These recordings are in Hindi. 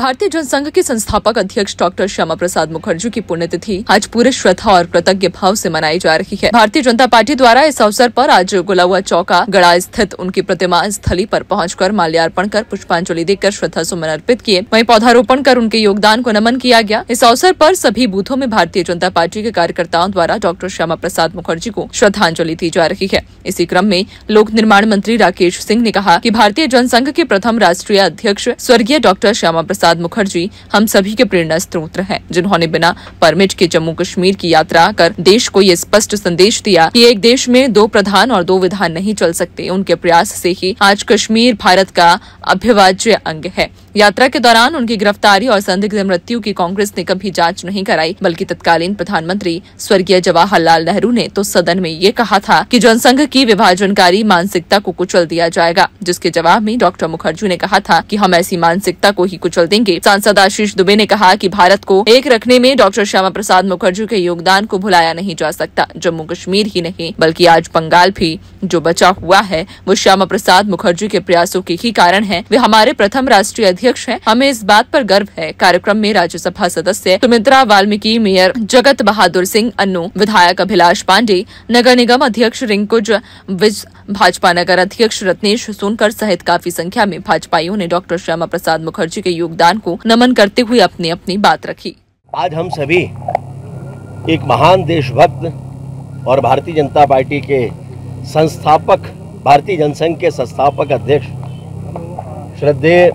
भारतीय जनसंघ के संस्थापक अध्यक्ष डॉक्टर श्यामा प्रसाद मुखर्जी की पुण्यतिथि आज पूरे श्रद्धा और कृतज्ञ भाव से मनाई जा रही है। भारतीय जनता पार्टी द्वारा इस अवसर पर आज गुलाउआ चौका गड़ा स्थित उनकी प्रतिमा स्थली पर पहुंचकर माल्यार्पण कर पुष्पांजलि देकर श्रद्धा सुमन अर्पित किए। वहीं पौधारोपण कर उनके योगदान को नमन किया गया। इस अवसर पर सभी बूथों में भारतीय जनता पार्टी के कार्यकर्ताओं द्वारा डॉक्टर श्यामा प्रसाद मुखर्जी को श्रद्धांजलि दी जा रही है। इसी क्रम में लोक निर्माण मंत्री राकेश सिंह ने कहा कि भारतीय जनसंघ के प्रथम राष्ट्रीय अध्यक्ष स्वर्गीय डॉक्टर श्यामा प्रसाद मुखर्जी हम सभी के प्रेरणा स्रोत हैं, जिन्होंने बिना परमिट के जम्मू कश्मीर की यात्रा कर देश को ये स्पष्ट संदेश दिया कि एक देश में दो प्रधान और दो विधान नहीं चल सकते। उनके प्रयास से ही आज कश्मीर भारत का अविभाज्य अंग है। यात्रा के दौरान उनकी गिरफ्तारी और संदिग्ध मृत्यु की कांग्रेस ने कभी जांच नहीं कराई, बल्कि तत्कालीन प्रधानमंत्री स्वर्गीय जवाहरलाल नेहरू ने तो सदन में ये कहा था कि जनसंघ की विभाजनकारी मानसिकता को कुचल दिया जाएगा, जिसके जवाब में डॉक्टर मुखर्जी ने कहा था कि हम ऐसी मानसिकता को ही कुचल देंगे। सांसद आशीष दुबे ने कहा कि भारत को एक रखने में डॉक्टर श्यामा प्रसाद मुखर्जी के योगदान को भुलाया नहीं जा सकता। जम्मू कश्मीर ही नहीं बल्कि आज बंगाल भी जो बचा हुआ है वो श्यामा प्रसाद मुखर्जी के प्रयासों के ही कारण है। वे हमारे प्रथम राष्ट्रीय अध्यक्ष हैं, हमें इस बात पर गर्व है। कार्यक्रम में राज्यसभा सदस्य सुमित्रा वाल्मीकि, मेयर जगत बहादुर सिंह अन्नू, विधायक अभिलाष पांडे, नगर निगम अध्यक्ष रिंकुज विज, भाजपा नगर अध्यक्ष रत्नेश सोनकर सहित काफी संख्या में भाजपाइयों ने डॉक्टर श्यामा प्रसाद मुखर्जी के योगदान को नमन करते हुए अपनी अपनी बात रखी। आज हम सभी एक महान देशभक्त और भारतीय जनता पार्टी के संस्थापक, भारतीय जनसंघ के संस्थापक अध्यक्ष श्रद्धेय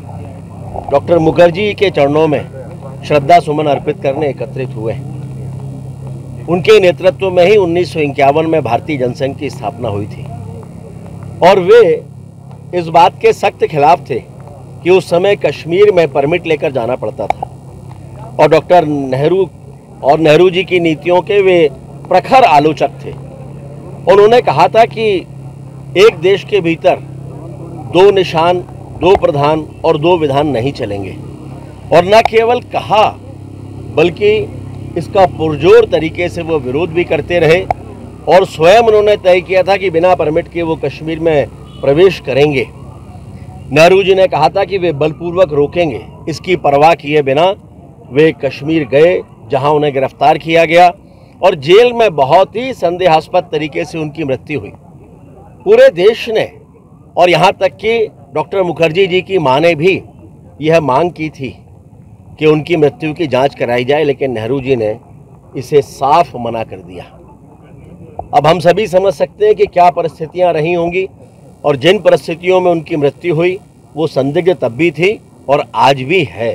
डॉक्टर मुखर्जी के चरणों में श्रद्धा सुमन अर्पित करने एकत्रित हुए। उनके नेतृत्व में ही 1951 में भारतीय जनसंघ की स्थापना हुई थी और वे इस बात के सख्त खिलाफ थे कि उस समय कश्मीर में परमिट लेकर जाना पड़ता था और डॉक्टर नेहरू जी की नीतियों के वे प्रखर आलोचक थे। उन्होंने कहा था कि एक देश के भीतर दो निशान, दो प्रधान और दो विधान नहीं चलेंगे, और न केवल कहा बल्कि इसका पुरजोर तरीके से वो विरोध भी करते रहे और स्वयं उन्होंने तय किया था कि बिना परमिट के वो कश्मीर में प्रवेश करेंगे। नेहरू जी ने कहा था कि वे बलपूर्वक रोकेंगे। इसकी परवाह किए बिना वे कश्मीर गए, जहां उन्हें गिरफ्तार किया गया और जेल में बहुत ही संदेहास्पद तरीके से उनकी मृत्यु हुई। पूरे देश ने और यहाँ तक कि डॉक्टर मुखर्जी जी की मां ने भी यह मांग की थी कि उनकी मृत्यु की जांच कराई जाए, लेकिन नेहरू जी ने इसे साफ मना कर दिया। अब हम सभी समझ सकते हैं कि क्या परिस्थितियां रही होंगी और जिन परिस्थितियों में उनकी मृत्यु हुई वो संदिग्ध तब भी थी और आज भी है।